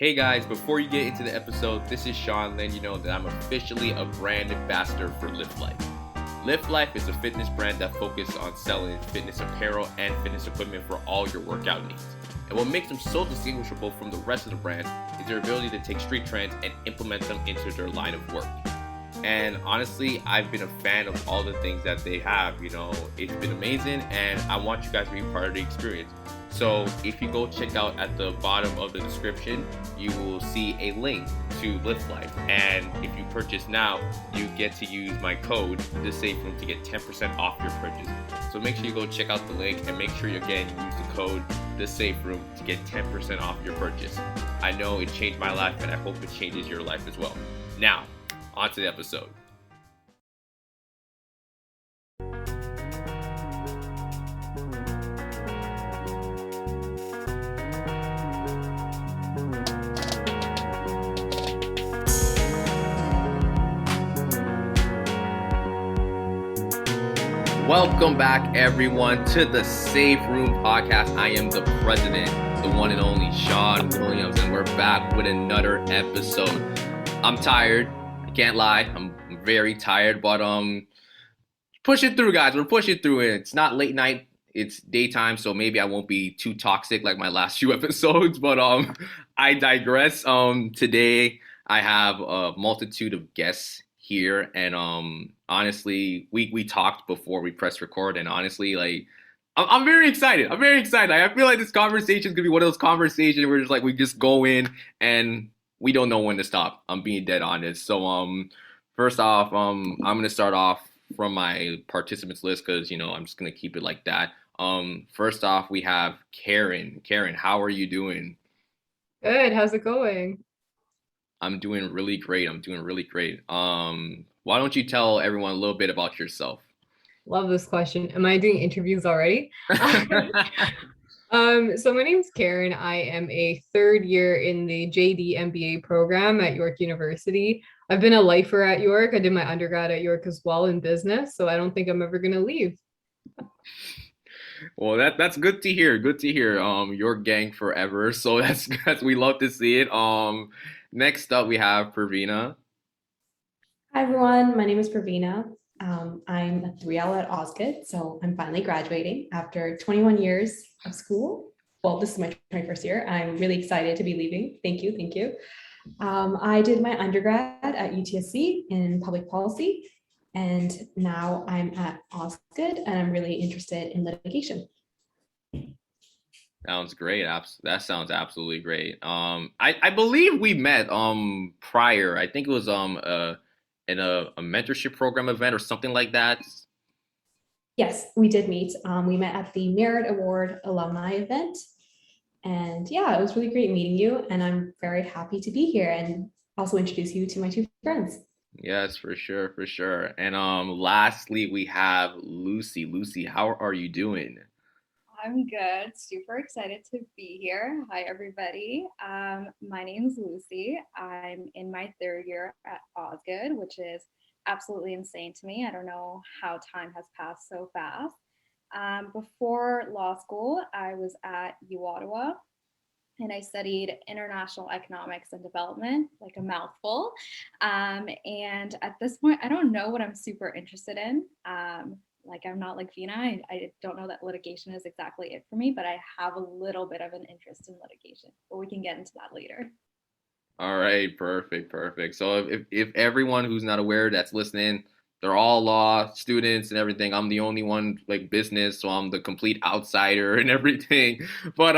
Hey guys, before you get into the episode, this is Sean letting you know that I'm officially a brand ambassador for Lift Life. Lift Life is a fitness brand that focuses on selling fitness apparel and fitness equipment for all your workout needs. And what makes them so distinguishable from the rest of the brand is their ability to take street trends and implement them into their line of work. And honestly, I've been a fan of all the things that they have. It's been amazing, and I want you guys to be part of the experience. So if you go check out at the bottom of the description, you will see a link to Lift Life. And if you purchase now, you get to use my code, the Safe Room, to get 10% off your purchase. So make sure you go check out the link and make sure you again use the code, the Safe Room, to get 10% off your purchase. I know it changed my life, and I hope it changes your life as well. Now, on to the episode. Welcome back, everyone, to the Safe Room podcast. I am the president, the one and only Sean Williams, and we're back with another episode. I'm tired. I can't lie. I'm very tired, but push it through, guys. We're pushing through it. It's not late night. It's daytime, so maybe I won't be too toxic like my last few episodes, but I digress. Today I have a multitude of guests here, and honestly, we talked before we pressed record, and honestly, like, I'm very excited. I feel like this conversation is gonna be one of those conversations where we just go in and we don't know when to stop. I'm being dead honest. So first off, I'm gonna start off from my participants list because I'm just gonna keep it like that. First off, we have Karen. Karen, how are you doing? Good. How's it going? I'm doing really great. Why don't you tell everyone a little bit about yourself? Love this question. Am I doing interviews already? So my name's Karen. I am a third year in the JD MBA program at York University. I've been a lifer at York. I did my undergrad at York as well in business, so I don't think I'm ever gonna leave. Well, that's good to hear. Good to hear. Your gang forever. So that's we love to see it. Next up we have Piraveena. Hi everyone, my name is Piraveena. I'm a 3L at Osgoode, so I'm finally graduating after 21 years of school. Well, this is my 21st year. I'm really excited to be leaving. Thank you. I did my undergrad at UTSC in public policy, and now I'm at Osgoode, and I'm really interested in litigation. Sounds great. That sounds absolutely great. I believe we met prior. I think it was in a mentorship program event or something like that. Yes, we did meet. We met at the Merit Award alumni event. And yeah, it was really great meeting you. And I'm very happy to be here and also introduce you to my two friends. Yes, for sure. And lastly, we have Lucy. Lucy, how are you doing? I'm good. Super excited to be here. Hi, everybody. My name's Lucy. I'm in my third year at Osgoode, which is absolutely insane to me. I don't know how time has passed so fast. Before law school, I was at U Ottawa, and I studied international economics and development, like a mouthful. And at this point, I don't know what I'm super interested in. I'm not like Veena. I don't know that litigation is exactly it for me, but I have a little bit of an interest in litigation. But we can get into that later. All right, perfect. So if everyone who's not aware that's listening, they're all law students and everything. I'm the only one like business, so I'm the complete outsider and everything. But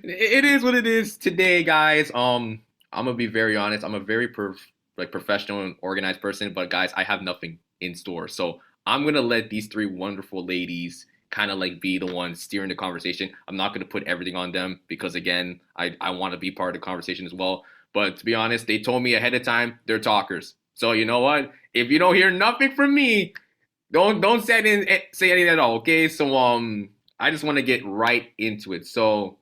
it is what it is today, guys. I'm gonna be very honest. I'm a very professional and organized person, but guys, I have nothing in store. So I'm gonna let these three wonderful ladies kind of like be the ones steering the conversation. I'm not gonna put everything on them because again, I want to be part of the conversation as well. But to be honest, they told me ahead of time they're talkers. So you know what? If you don't hear nothing from me, don't say anything at all. Okay? So I just want to get right into it. So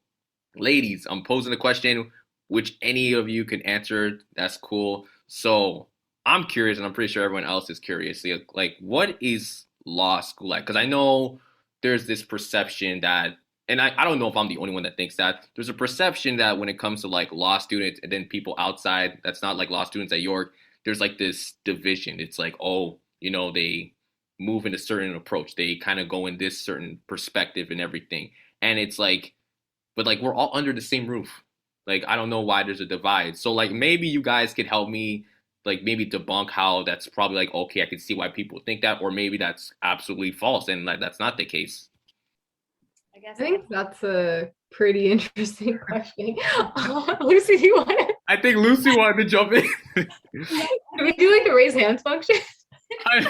ladies, I'm posing a question which any of you can answer. That's cool. So I'm curious, and I'm pretty sure everyone else is curious. Like, what is law school like? Because I know there's this perception that and I don't know if I'm the only one that thinks that. There's a perception that when it comes to like law students and then people outside that's not like law students at York, there's like this division. It's like, oh, they move in a certain approach. They kind of go in this certain perspective and everything. And it's like, but like we're all under the same roof. Like I don't know why there's a divide. So like maybe you guys could help me like maybe debunk how that's probably like okay, I can see why people think that, or maybe that's absolutely false and like that's not the case. I guess I think that's a pretty interesting question. Lucy, do you want to I think Lucy wanted to jump in. do we do like the raise hands function? No,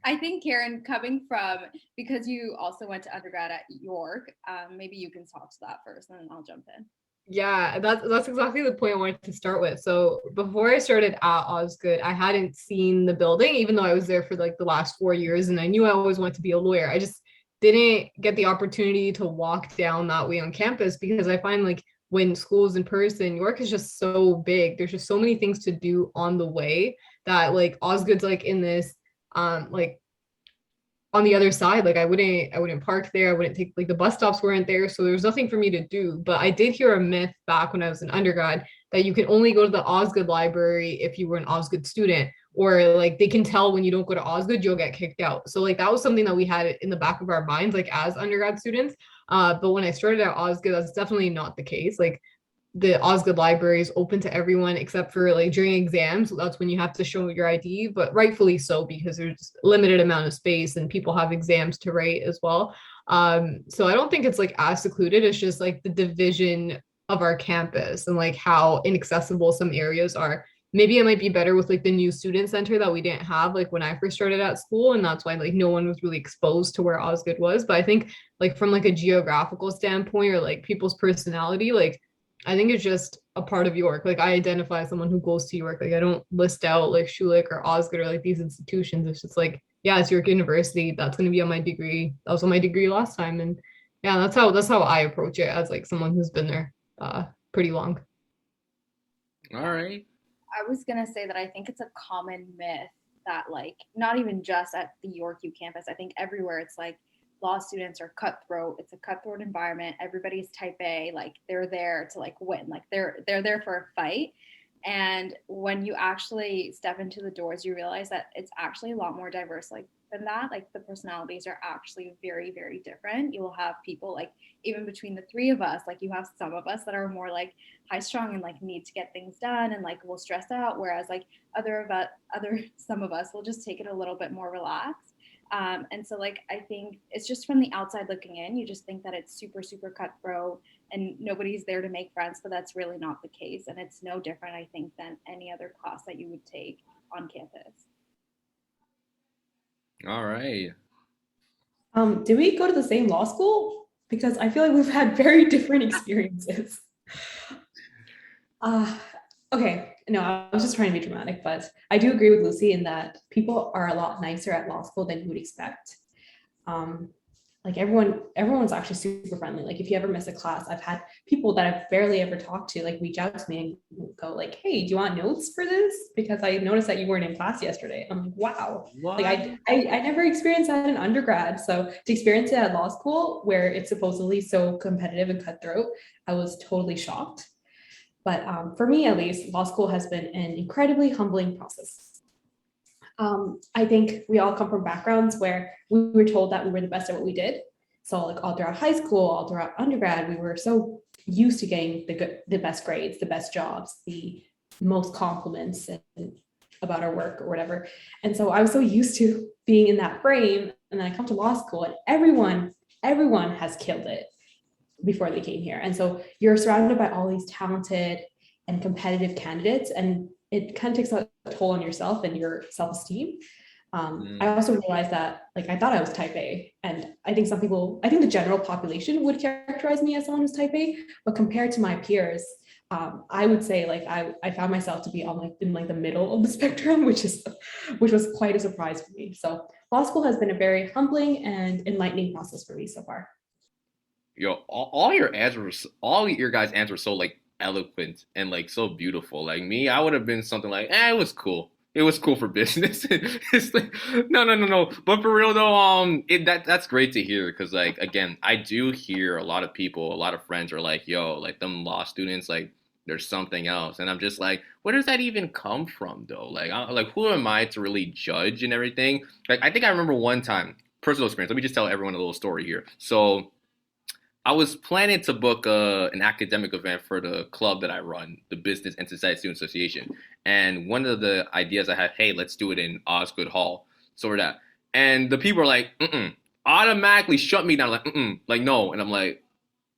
I think Karen, coming from, because you also went to undergrad at York, maybe you can talk to that first, and then I'll jump in. Yeah, that's exactly the point I wanted to start with. So before I started at Osgoode, I hadn't seen the building, even though I was there for like the last 4 years, and I knew I always wanted to be a lawyer. I just didn't get the opportunity to walk down that way on campus because I find like when school's in person, York is just so big. There's just so many things to do on the way that like Osgoode's like in this like on the other side, like I wouldn't park there. I wouldn't take like the bus stops weren't there, so there was nothing for me to do. But I did hear a myth back when I was an undergrad that you can only go to the Osgoode library if you were an Osgoode student, or like they can tell when you don't go to Osgoode, you'll get kicked out. So like that was something that we had in the back of our minds, like as undergrad students. But when I started at Osgoode, that's definitely not the case. Like the Osgoode library is open to everyone except for like during exams. That's when you have to show your ID, but rightfully so because there's a limited amount of space and people have exams to write as well. So I don't think it's like as secluded. It's just like the division of our campus and like how inaccessible some areas are. Maybe it might be better with like the new student center that we didn't have like when I first started at school, and that's why like no one was really exposed to where Osgoode was. But I think like from like a geographical standpoint or like people's personality, like I think it's just a part of York. Like I identify as someone who goes to York. Like I don't list out like Schulich or Osgoode or like these institutions. It's just like, yeah, it's York University. That's gonna be on my degree. That was on my degree last time. And yeah, that's how I approach it as like someone who's been there pretty long. All right. I was gonna say that I think it's a common myth that like not even just at the York U campus, I think everywhere it's like law students are cutthroat. It's a cutthroat environment. Everybody's type A, like they're there to like win, like they're there for a fight. And when you actually step into the doors, you realize that it's actually a lot more diverse like than that. Like the personalities are actually very, very different. You will have people like even between the three of us, like you have some of us that are more like high strung and like need to get things done and like will stress out, whereas like other some of us will just take it a little bit more relaxed. And so like I think it's just from the outside looking in, you just think that it's super, super cutthroat and nobody's there to make friends, but that's really not the case. And it's no different, I think, than any other class that you would take on campus. All right. Did we go to the same law school? Because I feel like we've had very different experiences. Uh, okay, no, I was just trying to be dramatic, but I do agree with Lucy in that people are a lot nicer at law school than you would expect. Like everyone's actually super friendly. Like if you ever miss a class, I've had people that I've barely ever talked to like reach out to me and go like, "Hey, do you want notes for this? Because I noticed that you weren't in class yesterday." I'm like, "Wow!" What? Like I never experienced that in undergrad, so to experience it at law school where it's supposedly so competitive and cutthroat, I was totally shocked. But for me, at least, law school has been an incredibly humbling process. I think we all come from backgrounds where we were told that we were the best at what we did. So like all throughout high school, all throughout undergrad, we were so used to getting the best grades, the best jobs, the most compliments about our work or whatever. And so I was so used to being in that frame. And then I come to law school and everyone has killed it before they came here. And so you're surrounded by all these talented and competitive candidates, and it kind of takes a toll on yourself and your self-esteem. I also realized that like I thought I was type A, and I think the general population would characterize me as someone who's type A, but compared to my peers, I would say like I found myself to be on like in like the middle of the spectrum, which was quite a surprise for me. So law school has been a very humbling and enlightening process for me so far. Yo, all your answers, all your guys' answers were so like eloquent and like so beautiful. Like me, I would have been something like, it was cool. it was cool for business. It's like no. But for real though, that's great to hear because like again, I do hear a lot of people, a lot of friends are like, yo, like them law students, like there's something else, and I'm just like, where does that even come from though? Like who am I to really judge and everything? Like I think I remember one time, personal experience. Let me just tell everyone a little story here. So I was planning to book an academic event for the club that I run, the Business and Society Student Association. And one of the ideas I had, hey, let's do it in Osgoode Hall. So we're that. And the people are like, automatically shut me down, like no. And I'm like,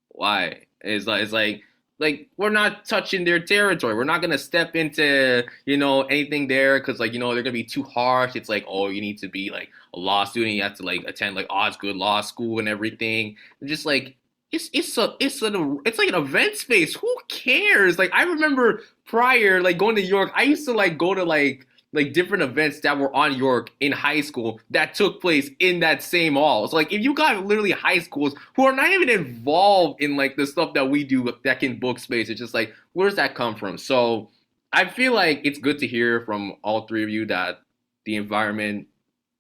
why? It's like we're not touching their territory. We're not gonna step into anything there because like they're gonna be too harsh. It's like, oh, you need to be like a law student. You have to like attend like Osgoode Law School and everything. Just like it's like an event space. Who cares? Like I remember prior like going to York, I used to like go to like different events that were on York in high school that took place in that same hall. So like if you got literally high schools who are not even involved in like the stuff that we do that can book space, it's just like where does that come from? So I feel like it's good to hear from all three of you that the environment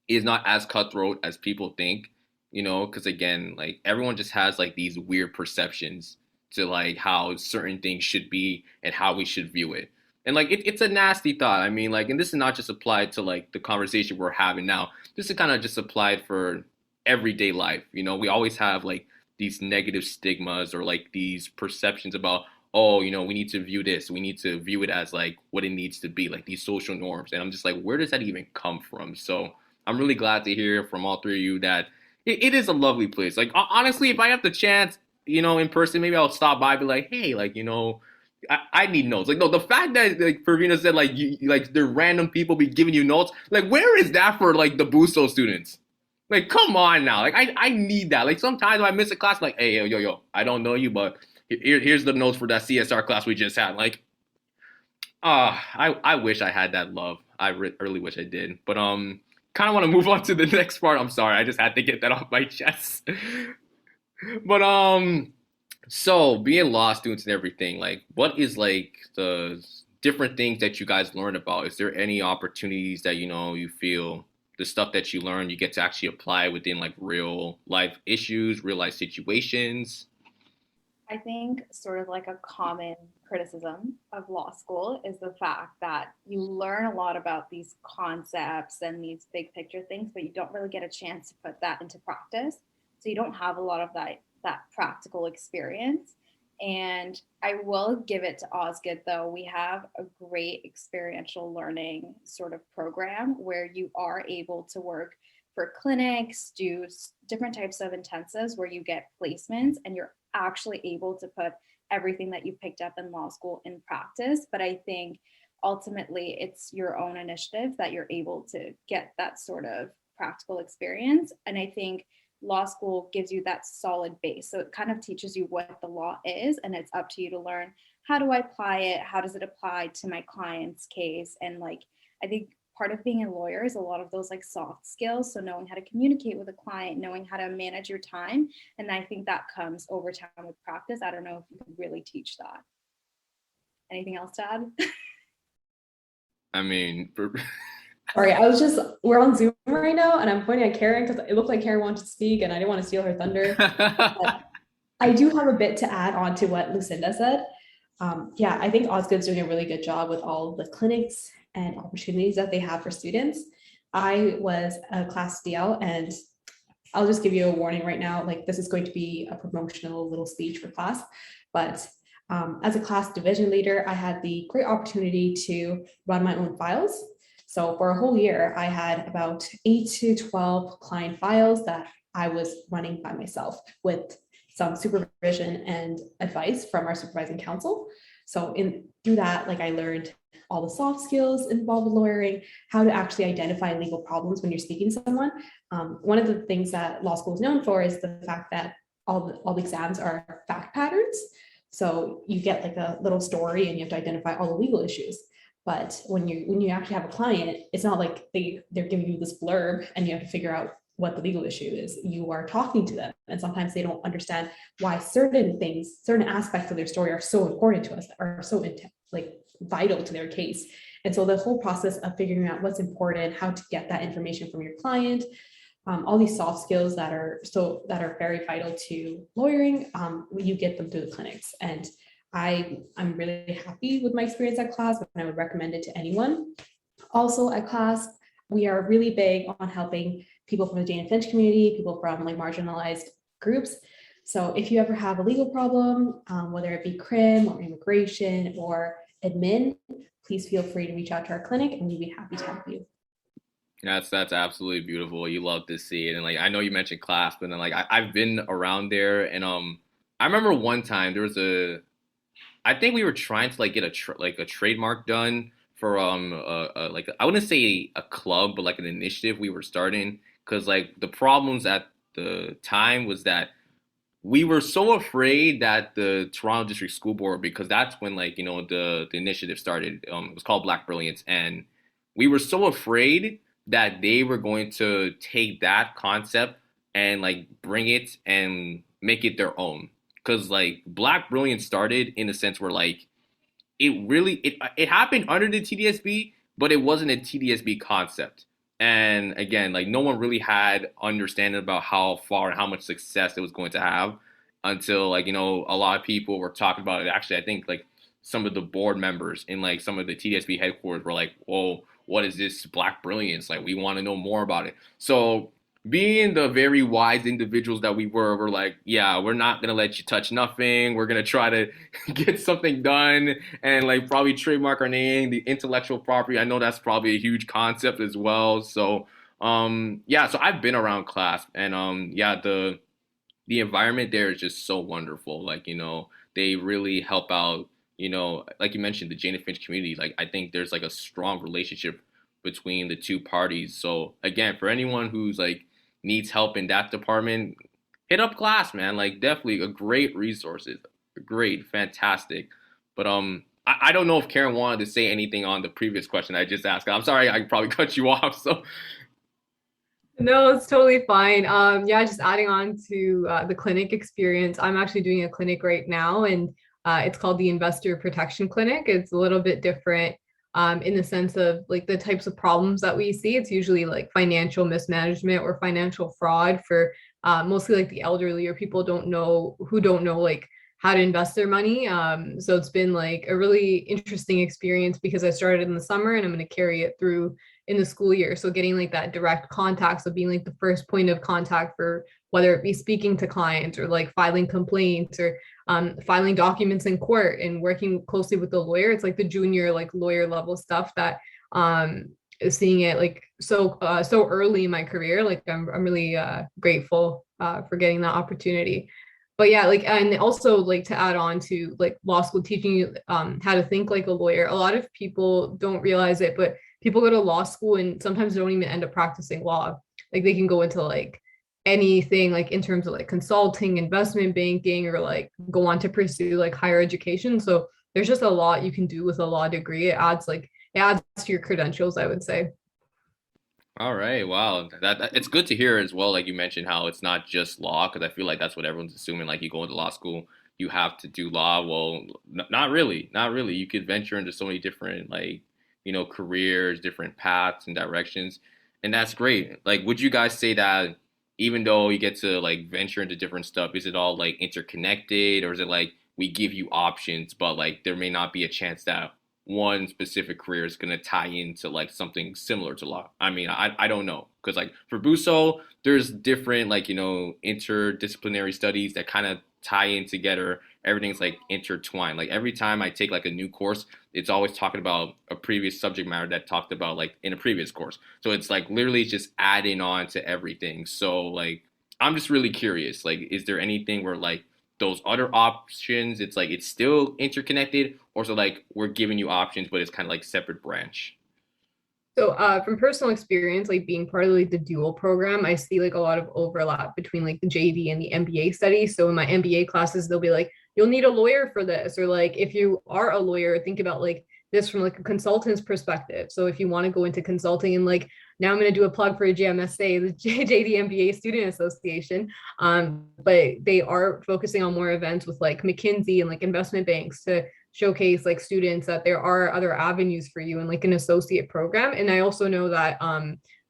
is not as cutthroat as people think, because again, like everyone just has like these weird perceptions to like how certain things should be and how we should view it. And like it's a nasty thought. I mean, like, and this is not just applied to like the conversation we're having now. This is kind of just applied for everyday life. We always have like these negative stigmas or like these perceptions about, oh, we need to view this. We need to view it as like what it needs to be, like these social norms. And I'm just like, where does that even come from? So I'm really glad to hear from all three of you that it is a lovely place. Like honestly, if I have the chance, in person, maybe I'll stop by and be like, hey, like, I need notes. Like, no, the fact that like Piraveena said like you like the random people be giving you notes, like where is that for like the Busto students? Like, come on now. Like I need that. Like sometimes when I miss a class, like, hey, yo, I don't know you, but here's the notes for that CSR class we just had. Like, I wish I had that love. I really wish I did. But kind of want to move on to the next part. I'm sorry, I just had to get that off my chest. But so being law students and everything, like what is like the different things that you guys learn about? Is there any opportunities that you feel the stuff that you learn you get to actually apply within like real life issues, real life situations? I think sort of like a common criticism of law school is the fact that you learn a lot about these concepts and these big picture things, but you don't really get a chance to put that into practice. So you don't have a lot of that practical experience. And I will give it to Osgoode though. We have a great experiential learning sort of program where you are able to work for clinics, do different types of intensives where you get placements and you're actually able to put everything that you picked up in law school in practice. But I think ultimately it's your own initiative that you're able to get that sort of practical experience. And I think law school gives you that solid base. So it kind of teaches you what the law is, and it's up to you to learn, how do I apply it? How does it apply to my client's case? And like, I think part of being a lawyer is a lot of those like soft skills. So knowing how to communicate with a client, knowing how to manage your time. And I think that comes over time with practice. I don't know if you could really teach that. Anything else to add? I mean, Sorry, we're on Zoom right now and I'm pointing at Karan because it looked like Karan wanted to speak and I didn't want to steal her thunder. I do have a bit to add on to what Lucinda said. Yeah, I think Osgoode's doing a really good job with all the clinics and opportunities that they have for students. I was a class DL and I'll just give you a warning right now, like this is going to be a promotional little speech for class, but as a class division leader, I had the great opportunity to run my own files. So for a whole year, I had about 8 to 12 client files that I was running by myself with some supervision and advice from our supervising counsel. So through that, like I learned all the soft skills involved with lawyering, how to actually identify legal problems when you're speaking to someone. One of the things that law school is known for is the fact that all the exams are fact patterns. So you get like a little story and you have to identify all the legal issues. But when you actually have a client, it's not like they're giving you this blurb and you have to figure out what the legal issue is. You are talking to them, and sometimes they don't understand why certain things, certain aspects of their story are so important to us, are so like vital to their case. And so the whole process of figuring out what's important, how to get that information from your client, all these soft skills that are very vital to lawyering, you get them through the clinics. And I'm really happy with my experience at class, and I would recommend it to anyone. Also at class, we are really big on helping people from the Jane and Finch community, people from like marginalized groups. So if you ever have a legal problem, whether it be crim or immigration or admin, please feel free to reach out to our clinic and we'd be happy to help you. That's absolutely beautiful. You love to see it, and like I know you mentioned class, but then like I've been around there, and I remember one time there was I think we were trying to like get a trademark done for like I wouldn't say a club, but like an initiative we were starting, because like the problems at the time was that we were so afraid that the Toronto District School Board, because that's when like the initiative started. It was called Black Brilliance, and we were so afraid that they were going to take that concept and like bring it and make it their own. Because like Black Brilliance started in a sense where like it happened under the TDSB, but it wasn't a TDSB concept. And again, like no one really had understanding about how far and how much success it was going to have until like a lot of people were talking about it. Actually, I think like some of the board members in like some of the TDSB headquarters were like, "Whoa, what is this Black Brilliance? Like, we want to know more about it." So being the very wise individuals that we're like, yeah, we're not gonna let you touch nothing. We're gonna try to get something done and like probably trademark our name, the intellectual property. I know that's probably a huge concept as well. So yeah, so I've been around class, and yeah, the environment there is just so wonderful. Like, they really help out, like you mentioned, the Jane and Finch community. Like, I think there's like a strong relationship between the two parties. So again, for anyone who's like needs help in that department, hit up class, man. Like, definitely a great resources. Great, fantastic. But I don't know if Karen wanted to say anything on the previous question I just asked. I'm sorry, I probably cut you off. So No, it's totally fine. Yeah, just adding on to the clinic experience. I'm actually doing a clinic right now, and it's called the Investor Protection Clinic. It's a little bit different in the sense of like the types of problems that we see. It's usually like financial mismanagement or financial fraud for mostly like the elderly or people who don't know like how to invest their money. So it's been like a really interesting experience because I started in the summer and I'm going to carry it through in the school year. So getting like that direct contact, so being like the first point of contact for whether it be speaking to clients or like filing complaints or filing documents in court and working closely with the lawyer. It's like the junior like lawyer level stuff that is seeing it like so early in my career. Like I'm really grateful for getting that opportunity. But yeah, like, and also like to add on to like law school teaching you how to think like a lawyer. A lot of people don't realize it, but people go to law school and sometimes don't even end up practicing law. Like they can go into like anything like in terms of like consulting, investment banking, or like go on to pursue like higher education. So there's just a lot you can do with a law degree. It adds to your credentials, I would say. all right, wow. It's good to hear as well. Like you mentioned, how it's not just law, because I feel like that's what everyone's assuming. Like you go into law school, you have to do law. Well, not really, not really. You could venture into so many different like careers, different paths and directions, and that's great. Like, would you guys say that even though you get to like venture into different stuff, is it all like interconnected, or is it like we give you options, but like there may not be a chance that one specific career is going to tie into like something similar to law? I mean, I don't know, because like for Buso, there's different like interdisciplinary studies that kind of tie in together. Everything's like intertwined. Like every time I take like a new course, it's always talking about a previous subject matter that talked about like in a previous course. So it's like literally just adding on to everything. So like I'm just really curious. Like, is there anything where like those other options, it's like it's still interconnected, or so like we're giving you options, but it's kind of like separate branch? So from personal experience, like being part of like the dual program, I see like a lot of overlap between like the JD and the MBA studies. So in my MBA classes, they'll be like, you'll need a lawyer for this, or like if you are a lawyer, think about like this from like a consultant's perspective. So if you want to go into consulting, and like now I'm going to do a plug for a JMSA, the JD MBA Student Association, but they are focusing on more events with like McKinsey and like investment banks to showcase like students that there are other avenues for you in like an associate program. And I also know that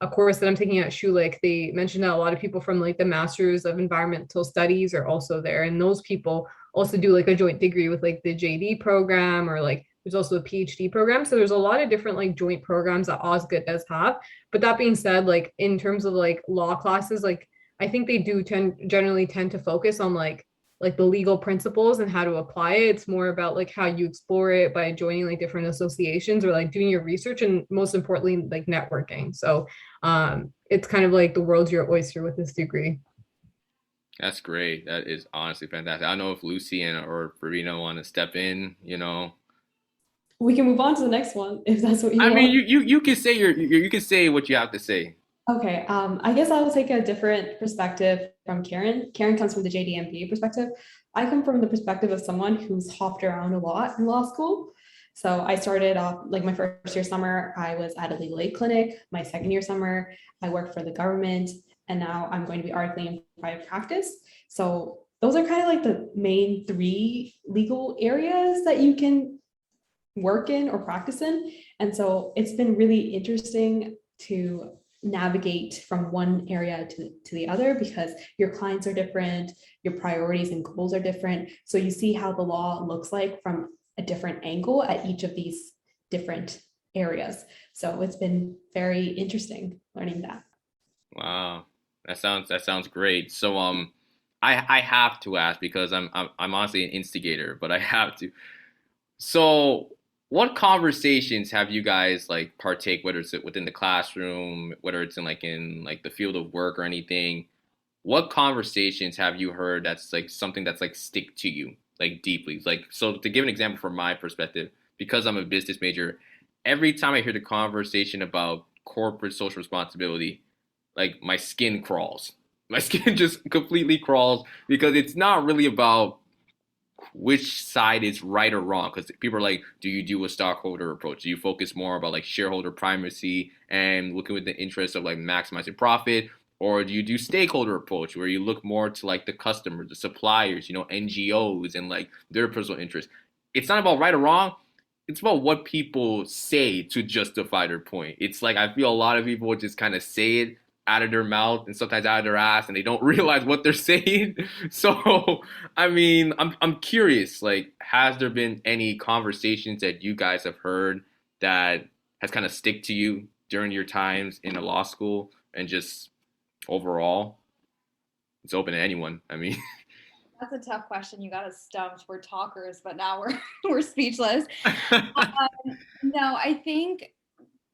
a course that I'm taking at Schulich, they mentioned that a lot of people from like the Masters of Environmental Studies are also there. And those people also do like a joint degree with like the JD program, or like there's also a PhD program. So there's a lot of different like joint programs that Osgoode does have. But that being said, like in terms of like law classes, like I think they do generally tend to focus on like the legal principles and how to apply it. It's more about like how you explore it by joining like different associations or like doing your research, and most importantly like networking. So it's kind of like the world's your oyster with this degree. That's great. That is honestly fantastic. I don't know if Lucy and or Piraveena want to step in, you know. We can move on to the next one if that's what you I mean, want. you can say you can say what you have to say. Okay, I guess I will take a different perspective from Karen. Karen comes from the JD MBA perspective. I come from the perspective of someone who's hopped around a lot in law school. So I started off like my first year summer, I was at a legal aid clinic. My second year summer, I worked for the government, and now I'm going to be articling in private practice. So those are kind of like the main three legal areas that you can work in or practice in. And so it's been really interesting to navigate from one area to the other, because your clients are different, your priorities and goals are different. So you see how the law looks like from a different angle at each of these different areas. So it's been very interesting learning that. Wow, that sounds great. So I have to ask because I'm honestly an instigator, but I have to. So, what conversations have you guys like partake, whether it's within the classroom, whether it's in like the field of work or anything? What conversations have you heard that's like something that's like stick to you like deeply? Like, so to give an example from my perspective, because I'm a business major, every time I hear the conversation about corporate social responsibility, like my skin crawls. My skin just completely crawls because it's not really about which side is right or wrong, because people are like, do you do a stockholder approach? Do you focus more about like shareholder primacy and looking with the interest of like maximizing profit, or do you do stakeholder approach where you look more to like the customers, the suppliers, you know, NGOs and like their personal interests? It's not about right or wrong. It's about what people say to justify their point. It's like I feel a lot of people just kind of say it out of their mouth and sometimes out of their ass, and they don't realize what they're saying. So, I mean, I'm curious. Like, has there been any conversations that you guys have heard that has kind of stick to you during your times in a law school and just overall? It's open to anyone. I mean, That's a tough question. You got us stumped. We're talkers, but now we're we're speechless. No, I think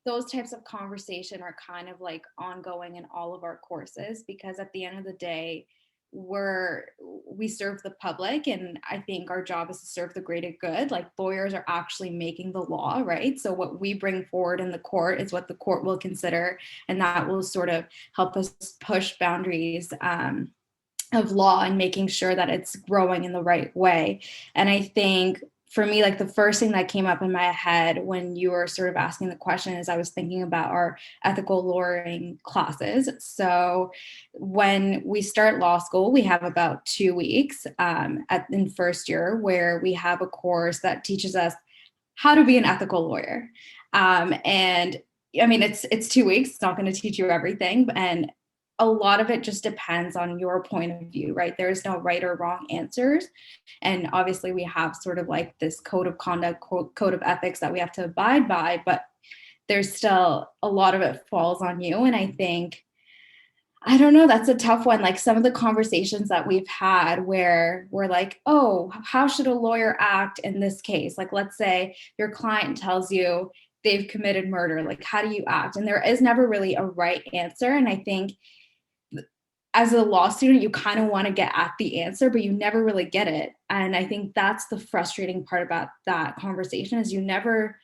those types of conversation are kind of like ongoing in all of our courses, because at the end of the day, we serve the public, and I think our job is to serve the greater good. Like, lawyers are actually making the law, right? So what we bring forward in the court is what the court will consider, and that will sort of help us push boundaries of law and making sure that it's growing in the right way. And I think for me, like the first thing that came up in my head when you were sort of asking the question is I was thinking about our ethical lawyering classes. So when we start law school, we have about 2 weeks in first year where we have a course that teaches us how to be an ethical lawyer. And I mean, it's 2 weeks. It's not going to teach you everything, and a lot of it just depends on your point of view, right? There's no right or wrong answers. And obviously we have sort of like this code of conduct, code of ethics that we have to abide by, but there's still a lot of it falls on you. And I think, I don't know, that's a tough one. Like some of the conversations that we've had where we're like, oh, how should a lawyer act in this case? Like, let's say your client tells you they've committed murder. Like, how do you act? And there is never really a right answer. And I think as a law student, you kind of want to get at the answer, but you never really get it. And I think that's the frustrating part about that conversation is you never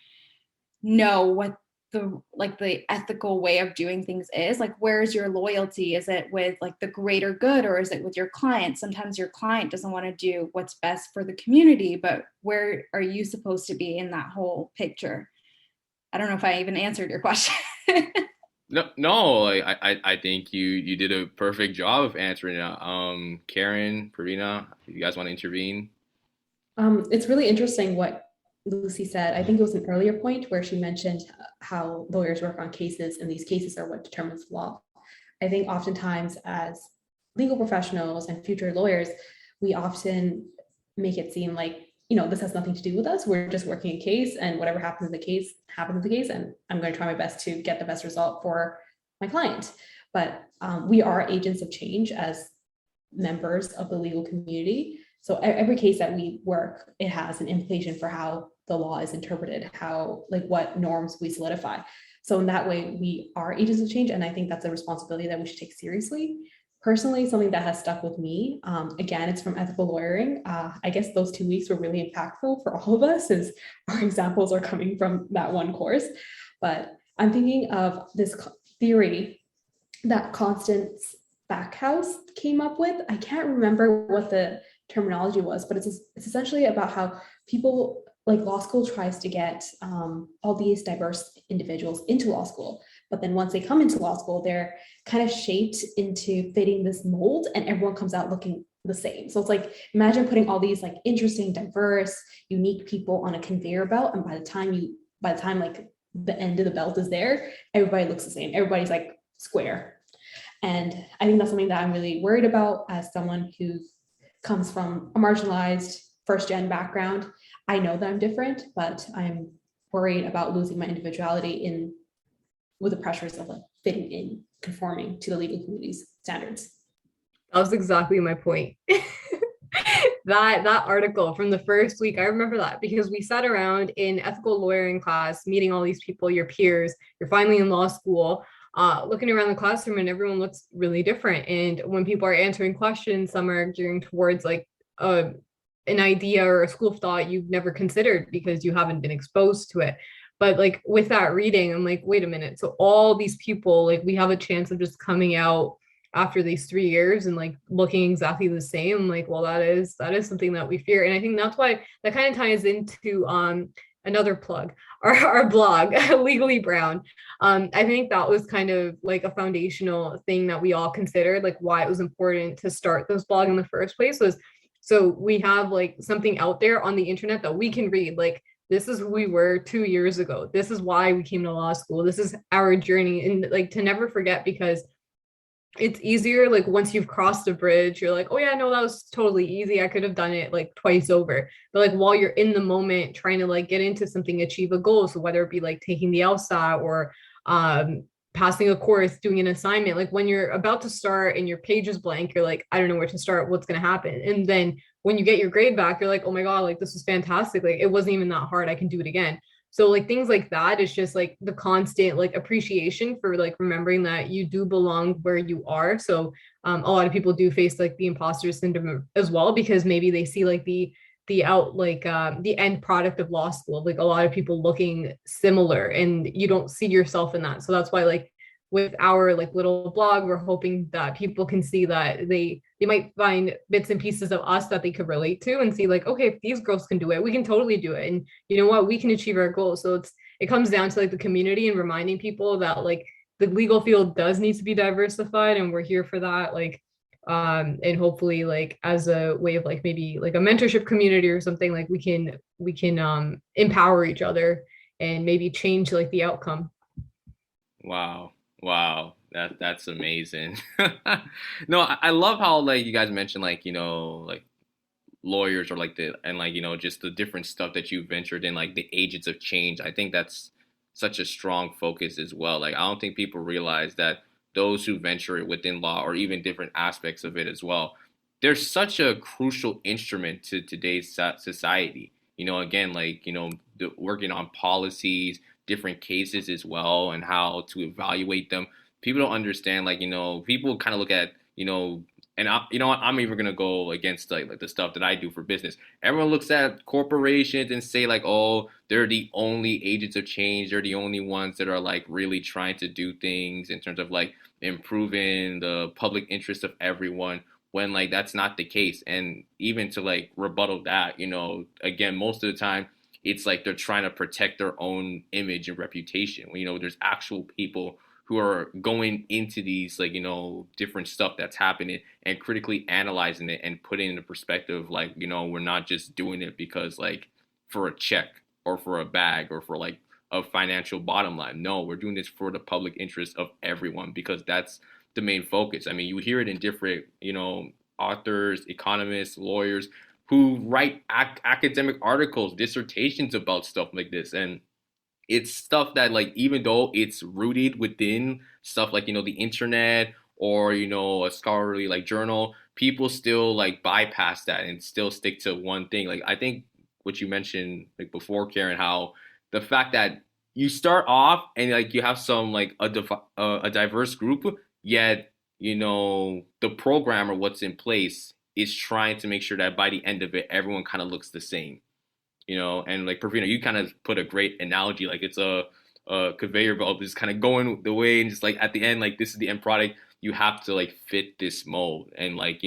know what the ethical way of doing things is. Like, where's your loyalty? Is it with like the greater good, or is it with your client? Sometimes your client doesn't want to do what's best for the community, but where are you supposed to be in that whole picture? I don't know if I even answered your question. no, no. Like, I think you did a perfect job of answering it. Karen, Piraveena, you guys want to intervene? It's really interesting what Lucy said, I think it was an earlier point where she mentioned how lawyers work on cases, and these cases are what determines the law. I think oftentimes as legal professionals and future lawyers, we often make it seem like, this has nothing to do with us. We're just working a case, and whatever happens in the case happens in the case. And I'm going to try my best to get the best result for my client. But we are agents of change as members of the legal community. So every case that we work, it has an implication for how the law is interpreted, how, like, what norms we solidify. So in that way, we are agents of change. And I think that's a responsibility that we should take seriously. Personally, something that has stuck with me, again, it's from ethical lawyering. I guess those 2 weeks were really impactful for all of us, as our examples are coming from that one course. But I'm thinking of this theory that Constance Backhouse came up with. I can't remember what the terminology was, but it's essentially about how people, like, law school tries to get all these diverse individuals into law school. But then once they come into law school, they're kind of shaped into fitting this mold, and everyone comes out looking the same. So it's like, imagine putting all these like interesting, diverse, unique people on a conveyor belt. And by the time like the end of the belt is there, everybody looks the same. Everybody's like square. And I think that's something that I'm really worried about as someone who comes from a marginalized first gen background. I know that I'm different, but I'm worried about losing my individuality with the pressures of like fitting in, conforming to the legal community's standards. That was exactly my point. That article from the first week, I remember that because we sat around in ethical lawyering class, meeting all these people, your peers, you're finally in law school, looking around the classroom, and everyone looks really different. And when people are answering questions, some are gearing towards like an idea or a school of thought you've never considered because you haven't been exposed to it. But like with that reading, I'm like, wait a minute. So all these people, like, we have a chance of just coming out after these 3 years and like looking exactly the same. I'm like, well, that is something that we fear. And I think that's why that kind of ties into another plug, our blog, Legally Brown. I think that was kind of like a foundational thing that we all considered, like why it was important to start this blog in the first place was so we have like something out there on the internet that we can read. Like, this is who we were 2 years ago. This is why we came to law school. This is our journey. And like to never forget, because it's easier, like once you've crossed a bridge, you're like, oh yeah, no, that was totally easy. I could have done it like twice over. But like while you're in the moment trying to like get into something, achieve a goal. So whether it be like taking the LSAT or passing a course, doing an assignment, like when you're about to start and your page is blank, you're like, I don't know where to start, what's going to happen. And then when you get your grade back, you're like, oh my God, like this was fantastic. Like it wasn't even that hard. I can do it again. So like things like that is just like the constant like appreciation for like remembering that you do belong where you are. So a lot of people do face like the imposter syndrome as well, because maybe they see like the end product of law school, like a lot of people looking similar, and you don't see yourself in that. So that's why like with our like little blog, we're hoping that people can see that they might find bits and pieces of us that they could relate to and see like, okay, if these girls can do it, we can totally do it. And you know what, we can achieve our goals. So it comes down to like the community and reminding people that like the legal field does need to be diversified, and we're here for that. Like and hopefully like as a way of like maybe like a mentorship community or something, like we can empower each other and maybe change like the outcome. Wow, that's amazing. No, I love how like you guys mentioned like like lawyers or like just the different stuff that you ventured in, like the agents of change. I think that's such a strong focus as well. Like I don't think people realize that those who venture it within law or even different aspects of it as well, they're such a crucial instrument to today's society. Again, like working on policies, different cases as well, and how to evaluate them. People don't understand, like people kind of look at and I'm even gonna go against like the stuff that I do for business. Everyone looks at corporations and say like, oh, they're the only agents of change. They're the only ones that are like really trying to do things in terms of like improving the public interest of everyone. When like that's not the case. And even to like rebuttal that, again, most of the time it's like they're trying to protect their own image and reputation. There's actual people who are going into these like different stuff that's happening and critically analyzing it and putting it into perspective, like we're not just doing it because like for a check. or for a bag or for like a financial bottom line. No, we're doing this for the public interest of everyone because that's the main focus. I mean, you hear it in different, authors, economists, lawyers who write academic articles, dissertations about stuff like this. And it's stuff that, like, even though it's rooted within stuff like, the internet or, a scholarly like journal, people still like bypass that and still stick to one thing. Like, I think what you mentioned like before, Karen, how the fact that you start off and like you have some like a diverse group, yet, the program or what's in place is trying to make sure that by the end of it, everyone kind of looks the same, and like Piraveena, you kind of put a great analogy, like it's a conveyor belt just kind of going the way, and just like at the end, like this is the end product. You have to like fit this mold, and like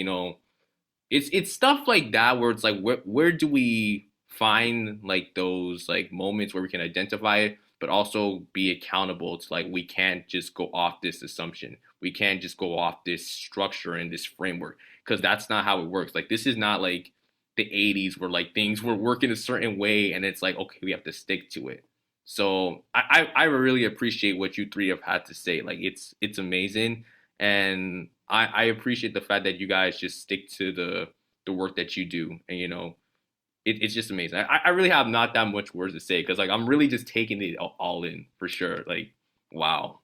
it's stuff like that where it's like where do we find like those like moments where we can identify it, but also be accountable to like we can't just go off this assumption, we can't just go off this structure and this framework because that's not how it works. Like this is not like the 80s where like things were working a certain way and it's like okay we have to stick to it. So I really appreciate what you three have had to say. Like it's amazing, and I appreciate the fact that you guys just stick to the work that you do, and it's just amazing. I really have not that much words to say because like I'm really just taking it all in for sure. Like wow.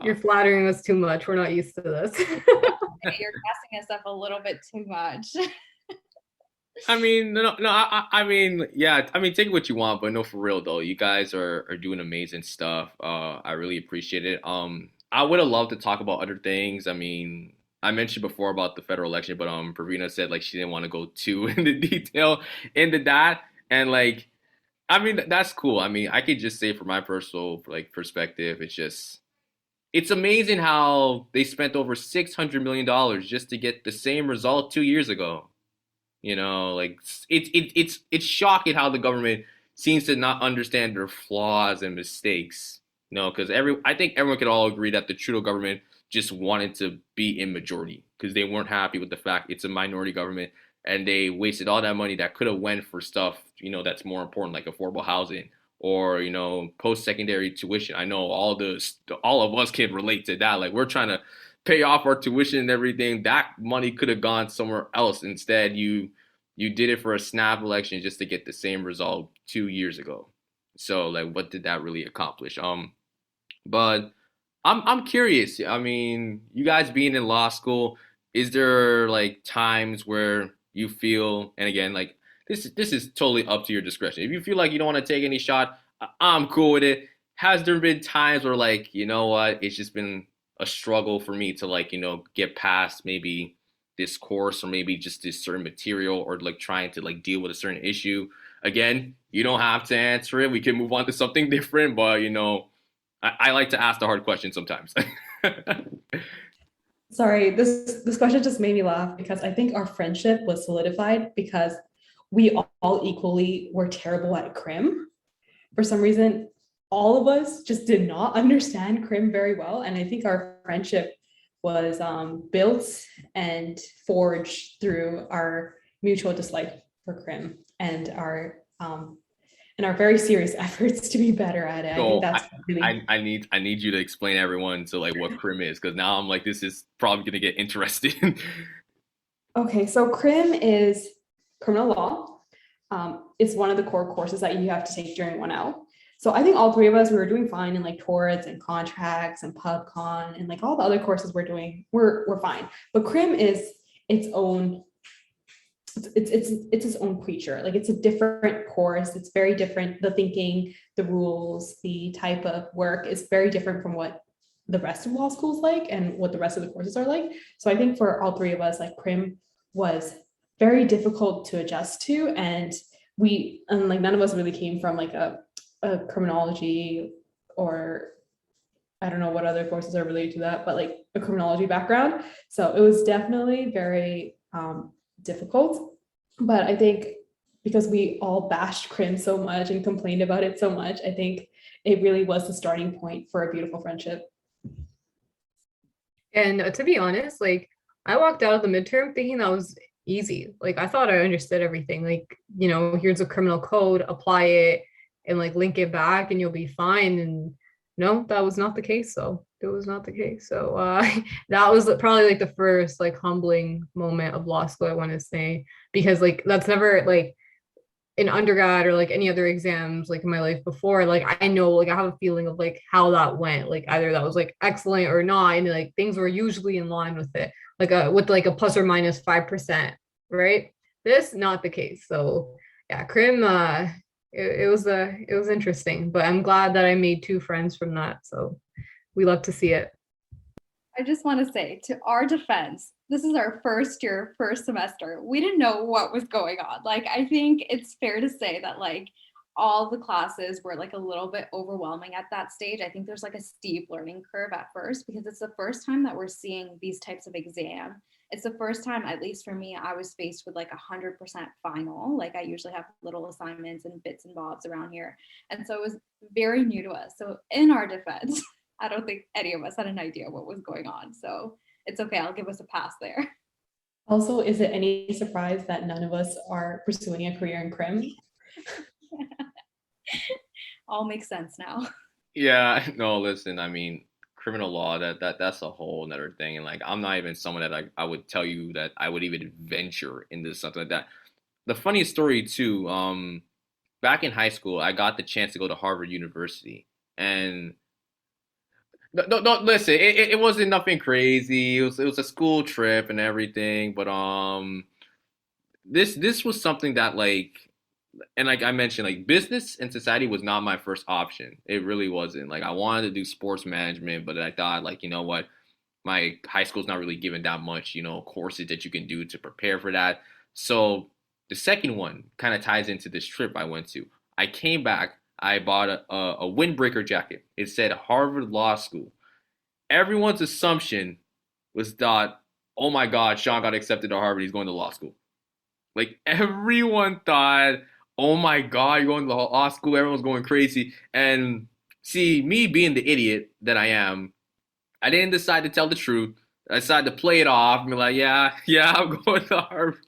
You're flattering us too much. We're not used to this. You're gassing us up a little bit too much. I mean, no. I mean, yeah. I mean, take what you want, but no, for real though, you guys are doing amazing stuff. I really appreciate it. I would have loved to talk about other things. I mean, I mentioned before about the federal election, but Piraveena said like she didn't want to go too into detail into that, and like, I mean, that's cool. I mean, I could just say from my personal like perspective, it's amazing how they spent over $600 million just to get the same result 2 years ago. Like it's shocking how the government seems to not understand their flaws and mistakes. Because I think everyone could all agree that the Trudeau government just wanted to be in majority because they weren't happy with the fact it's a minority government, and they wasted all that money that could have went for stuff that's more important like affordable housing or post-secondary tuition. I know all of us can relate to that. Like we're trying to pay off our tuition and everything. That money could have gone somewhere else. Instead, you did it for a snap election just to get the same result 2 years ago. So like, what did that really accomplish? But I'm curious. I mean, you guys being in law school, is there like times where you feel, and again, like this is totally up to your discretion. If you feel like you don't want to take any shot, I'm cool with it. Has there been times where like, you know what, it's just been a struggle for me to like, get past maybe this course or maybe just this certain material or like trying to like deal with a certain issue? Again, you don't have to answer it. We can move on to something different, but I like to ask the hard questions sometimes. Sorry, this question just made me laugh because I think our friendship was solidified because we all equally were terrible at crim. For some reason, all of us just did not understand crim very well. And I think our friendship was built and forged through our mutual dislike for crim and our very serious efforts to be better at it. So I think that's really. I need you to explain everyone to like what crim is, because now I'm like, this is probably gonna get interesting. Okay, so crim is criminal law. It's one of the core courses that you have to take during 1L. So I think all three of us, we were doing fine in like torts and contracts and pubcon and like all the other courses we're doing, we're fine. But crim is its own, it's its own creature. Like it's a different course. It's very different. The thinking, the rules, the type of work is very different from what the rest of law schools like and what the rest of the courses are like. So I think for all three of us, like crim was very difficult to adjust to, and like none of us really came from like a criminology, or I don't know what other courses are related to that, but like a criminology background. So it was definitely very difficult. But I think because we all bashed crim so much and complained about it so much, I think it really was the starting point for a beautiful friendship. And to be honest, like I walked out of the midterm thinking that was easy. Like I thought I understood everything. Like, here's a criminal code, apply it and like link it back and you'll be fine. And no, that was not the case. So it was not the case. So that was probably like the first like humbling moment of law school, I want to say, because like that's never like in undergrad or like any other exams like in my life before, like I know, like I have a feeling of like how that went, like either that was like excellent or not, and like things were usually in line with it, like with like a plus or minus 5%, right? This not the case. So yeah, crim, it was interesting, but I'm glad that I made two friends from that, so we love to see it. I just want to say, to our defense, this is our first year, first semester. We didn't know what was going on. Like, I think it's fair to say that, like, all the classes were like a little bit overwhelming at that stage. I think there's like a steep learning curve at first because it's the first time that we're seeing these types of exam. It's the first time, at least for me, I was faced with like 100% final. Like, I usually have little assignments and bits and bobs around here. And so it was very new to us. So, in our defense, I don't think any of us had an idea what was going on. So it's okay. I'll give us a pass there. Also, is it any surprise that none of us are pursuing a career in crim? All makes sense now. Yeah, no, listen, I mean, criminal law, that's a whole nother thing. And like I'm not even someone that I would tell you that I would even venture into something like that. The funniest story too, back in high school, I got the chance to go to Harvard University. And don't listen, it wasn't nothing crazy. It was a school trip and everything, but this was something that like, and like I mentioned, like business and society was not my first option. It really wasn't. Like I wanted to do sports management, but I thought like, you know what, my high school's not really giving that much, courses that you can do to prepare for that. So the second one kind of ties into this trip I went to. I came back, I bought a windbreaker jacket. It said Harvard Law School. Everyone's assumption was that, oh my God, Sean got accepted to Harvard. He's going to law school. Like everyone thought, oh my God, you're going to law school. Everyone's going crazy. And see, me being the idiot that I am, I didn't decide to tell the truth. I decided to play it off and be like, yeah, yeah, I'm going to Harvard.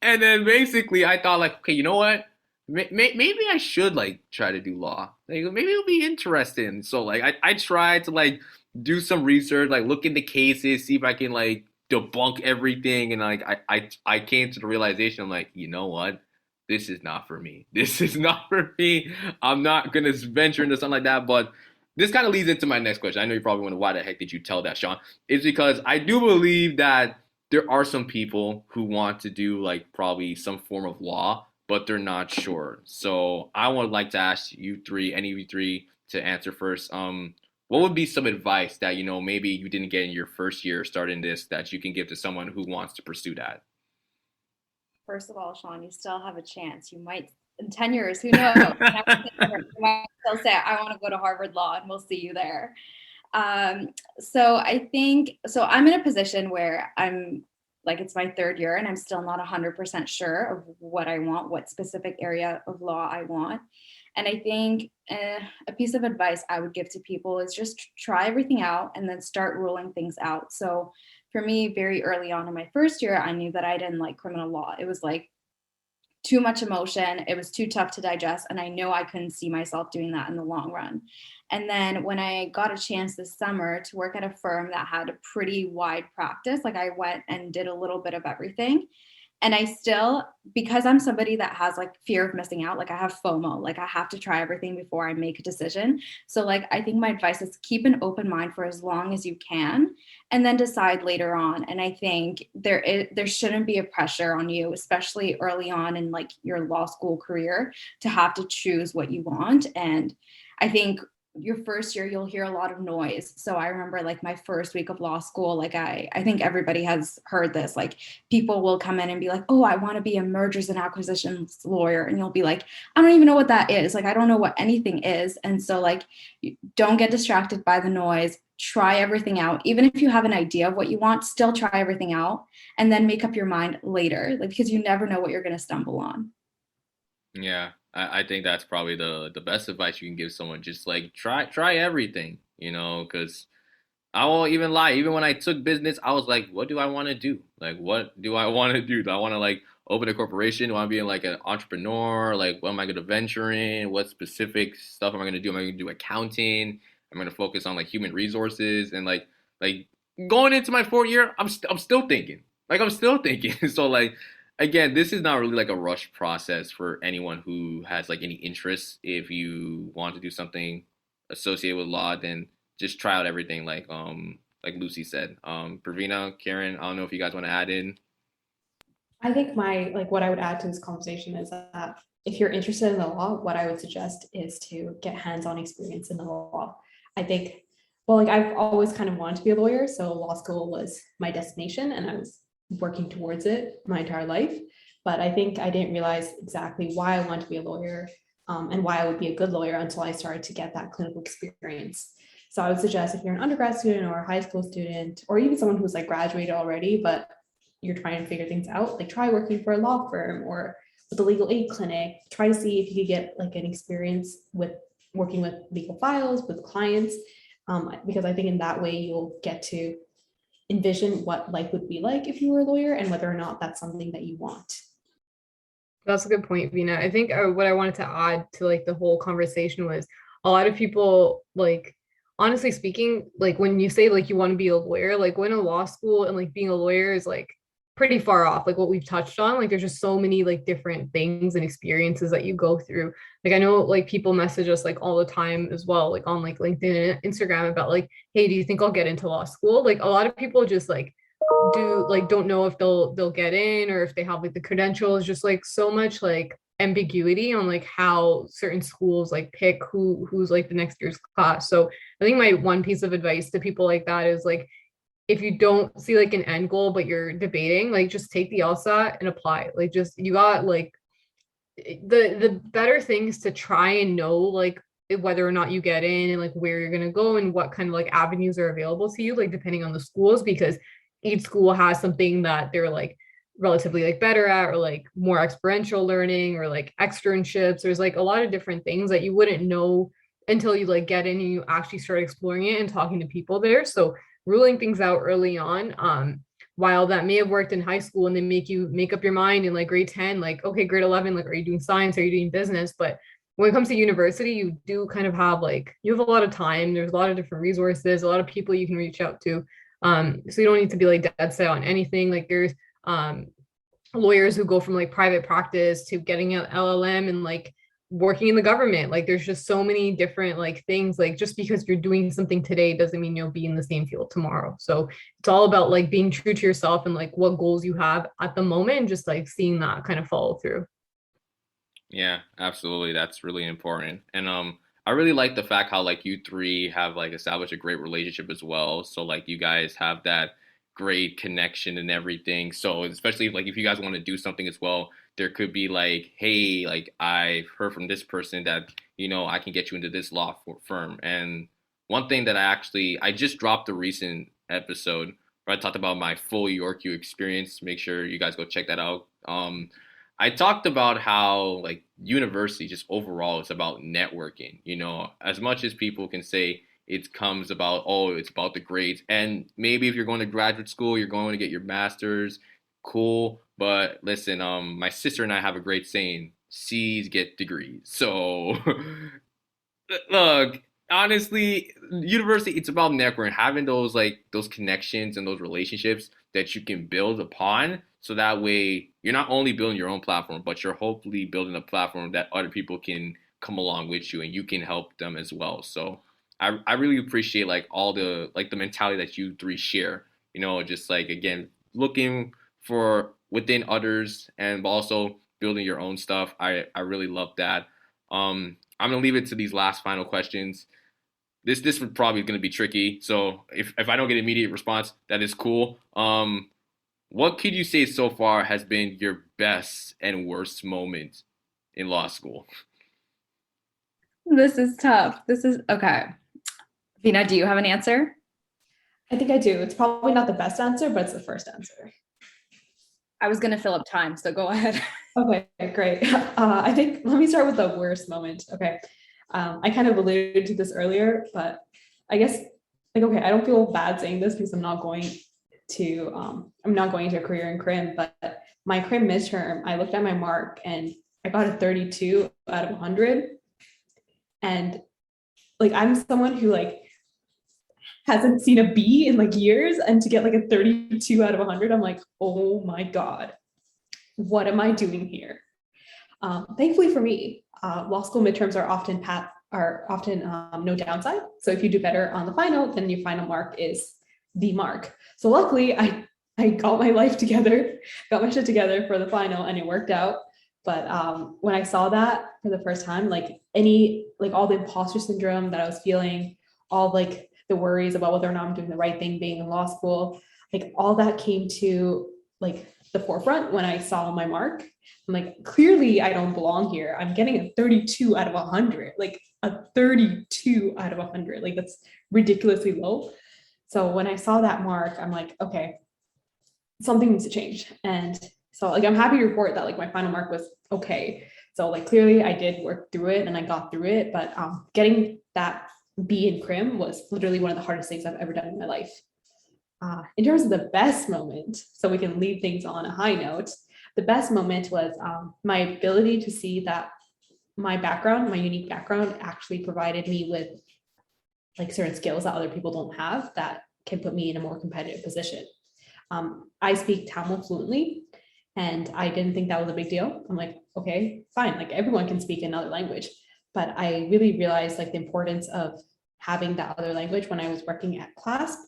And then basically I thought like, okay, you know what? Maybe I should like try to do law. Like, maybe it'll be interesting. So like I tried to like do some research, like look into cases, see if I can like debunk everything. And like I came to the realization, I'm like, you know what? This is not for me. This is not for me. I'm not gonna venture into something like that. But this kind of leads into my next question. I know you're probably wondering why the heck did you tell that, Sean? It's because I do believe that there are some people who want to do like probably some form of law, but they're not sure. So I would like to ask you three, any of you three, to answer first. What would be some advice that maybe you didn't get in your first year starting this that you can give to someone who wants to pursue that? First of all, Sean, you still have a chance. You might, in 10 years, who knows? You might still say, I want to go to Harvard Law, and we'll see you there. So I think, so I'm in a position where I'm like, it's my third year and I'm still not 100% sure of what I want, what specific area of law I want. And I think a piece of advice I would give to people is just try everything out and then start ruling things out. So for me, very early on in my first year, I knew that I didn't like criminal law. It was like too much emotion. It was too tough to digest. And I know I couldn't see myself doing that in the long run. And then when I got a chance this summer to work at a firm that had a pretty wide practice, like I went and did a little bit of everything. And I still, because I'm somebody that has like fear of missing out, like I have FOMO, like I have to try everything before I make a decision. So like, I think my advice is keep an open mind for as long as you can and then decide later on. And I think there shouldn't be a pressure on you, especially early on in like your law school career, to have to choose what you want. And I think your first year you'll hear a lot of noise. So I remember like my first week of law school, like I think everybody has heard this, like people will come in and be like, oh, I want to be a mergers and acquisitions lawyer, and you'll be like, I don't even know what that is, like I don't know what anything is. And so like don't get distracted by the noise, try everything out. Even if you have an idea of what you want, still try everything out and then make up your mind later, like because you never know what you're going to stumble on. Yeah, I think that's probably the best advice you can give someone. Just like try everything, because I won't even lie. Even when I took business, I was like, what do I want to do? Like, what do I want to do? Do I want to like open a corporation? Do I want to be like an entrepreneur? Like, what am I going to venture in? What specific stuff am I going to do? Am I going to do accounting? I'm going to focus on like human resources and like going into my 4th year. I'm still thinking. Like, I'm still thinking. So like, again, this is not really like a rush process for anyone who has like any interest. If you want to do something associated with law, then just try out everything like Lucy said. Piraveena, Karen, I don't know if you guys want to add in. I think what I would add to this conversation is that if you're interested in the law, what I would suggest is to get hands-on experience in the law. I think, well, like I've always kind of wanted to be a lawyer, so law school was my destination and I was working towards it my entire life. But I think I didn't realize exactly why I wanted to be a lawyer, and why I would be a good lawyer until I started to get that clinical experience. So I would suggest if you're an undergrad student or a high school student, or even someone who's like graduated already, but you're trying to figure things out, like try working for a law firm or with a legal aid clinic. Try to see if you could get like an experience with working with legal files, with clients, because I think in that way you'll get to envision what life would be like if you were a lawyer and whether or not that's something that you want. That's a good point, Vina. I think what I wanted to add to like the whole conversation was a lot of people like honestly speaking, like when you say like you want to be a lawyer, like going to law school and like being a lawyer is like pretty far off, like what we've touched on. Like there's just so many like different things and experiences that you go through. Like I know like people message us like all the time as well, like on like LinkedIn and Instagram about like, hey, do you think I'll get into law school? Like a lot of people just like don't know if they'll get in or if they have like the credentials, just like so much like ambiguity on like how certain schools like pick who's like the next year's class. So I think my one piece of advice to people like that is like if you don't see like an end goal but you're debating, like just take the LSAT and apply. Like just you got like the better things to try and know like whether or not you get in and like where you're gonna go and what kind of like avenues are available to you, like depending on the schools, because each school has something that they're like relatively like better at or like more experiential learning or like externships. There's like a lot of different things that you wouldn't know until you like get in and you actually start exploring it and talking to people there. So ruling things out early on, while that may have worked in high school and they make you make up your mind in like grade 10, like, okay, grade 11, like, are you doing science? Are you doing business? But when it comes to university, you do kind of have like, you have a lot of time. There's a lot of different resources, a lot of people you can reach out to. So you don't need to be like dead set on anything. Like there's lawyers who go from like private practice to getting an LLM and like working in the government. Like there's just so many different like things. Like just because you're doing something today doesn't mean you'll be in the same field tomorrow. So it's all about like being true to yourself and like what goals you have at the moment and just like seeing that kind of follow through. Yeah, absolutely. That's really important. And I really like the fact how like you three have like established a great relationship as well. So like you guys have that great connection and everything. So especially like if you guys want to do something as well, there could be like, hey, like I've heard from this person that, I can get you into this firm. And one thing that I just dropped a recent episode where I talked about my full Yorku experience. Make sure you guys go check that out. I talked about how like university just overall is about networking. As much as people can say it comes about, oh, it's about the grades, and maybe if you're going to graduate school, you're going to get your master's, cool. But listen, my sister and I have a great saying: C's get degrees. So look, honestly, university, it's about networking, having those connections and those relationships that you can build upon. So that way you're not only building your own platform, but you're hopefully building a platform that other people can come along with you and you can help them as well. So I really appreciate like all the mentality that you three share, just like again, looking for within others and also building your own stuff. I really love that. I'm gonna leave it to these last final questions. This would probably gonna be tricky. So if I don't get immediate response, that is cool. What could you say so far has been your best and worst moment in law school? This is tough. This is okay. Vina, do you have an answer? I think I do. It's probably not the best answer, but it's the first answer. I was going to fill up time, so go ahead. Okay, great. I think let me start with the worst moment. Okay. I kind of alluded to this earlier, but I guess like, okay, I don't feel bad saying this because I'm not going to a career in crim, but my crim midterm, I looked at my mark and I got a 32 out of 100. And like, I'm someone who like hasn't seen a B in like years, and to get like a 32 out of 100, I'm like, oh my God, what am I doing here? Thankfully for me, law school midterms are often no downside. So if you do better on the final, then your final mark is the mark. So luckily, I got my life together, got my shit together for the final, and it worked out. But when I saw that for the first time, like all the imposter syndrome that I was feeling, all like the worries about whether or not I'm doing the right thing being in law school, like all that came to like the forefront when I saw my mark. I'm like, clearly I don't belong here. I'm getting a 32 out of 100, like a 32 out of 100. Like that's ridiculously low. So when I saw that mark, I'm like, okay, something needs to change. And so like, I'm happy to report that like my final mark was okay. So like, clearly I did work through it and I got through it, but getting that B in crim was literally one of the hardest things I've ever done in my life. In terms of the best moment, so we can leave things on a high note, the best moment was my ability to see that my unique background actually provided me with like certain skills that other people don't have that can put me in a more competitive position. I speak Tamil fluently, and I didn't think that was a big deal. I'm like, okay, fine, like everyone can speak another language. But I really realized like the importance of having that other language when I was working at CLASP,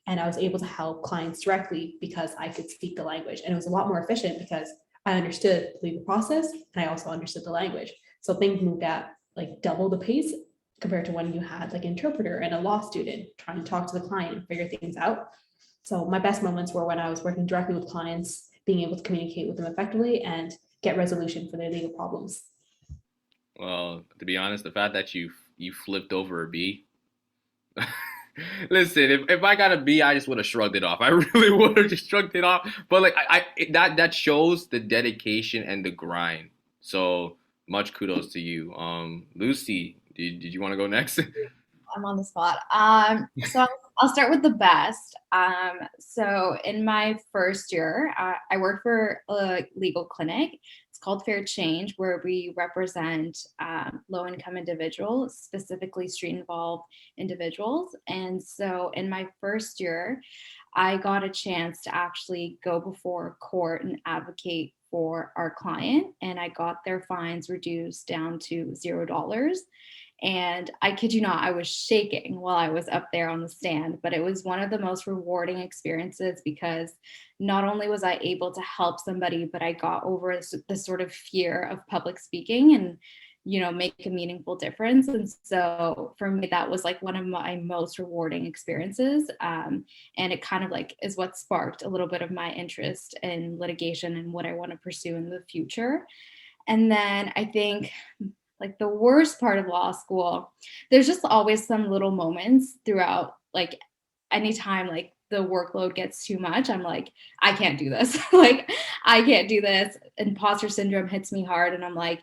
and I was able to help clients directly because I could speak the language, and it was a lot more efficient because I understood the legal process and I also understood the language. So things moved at like double the pace compared to when you had like an interpreter and a law student trying to talk to the client and figure things out. So my best moments were when I was working directly with clients, being able to communicate with them effectively and get resolution for their legal problems. Well, to be honest, the fact that you flipped over a B. Listen, if I got a B, I just would have shrugged it off. I really would have just shrugged it off. But like that shows the dedication and the grind. So much kudos to you. Lucy, did you want to go next? I'm on the spot. So I'll start with the best. So in my first year, I worked for a legal clinic. It's called Fair Change, where we represent low-income individuals, specifically street-involved individuals. And so in my first year, I got a chance to actually go before court and advocate for our client, and I got their fines reduced down to $0. And I kid you not, I was shaking while I was up there on the stand, but it was one of the most rewarding experiences because not only was I able to help somebody, but I got over the sort of fear of public speaking and, make a meaningful difference. And so for me, that was like one of my most rewarding experiences. And it kind of like is what sparked a little bit of my interest in litigation and what I want to pursue in the future. And then I think like the worst part of law school, there's just always some little moments throughout, like anytime like the workload gets too much, I'm like, I can't do this. Like, I can't do this. Imposter syndrome hits me hard. And I'm like,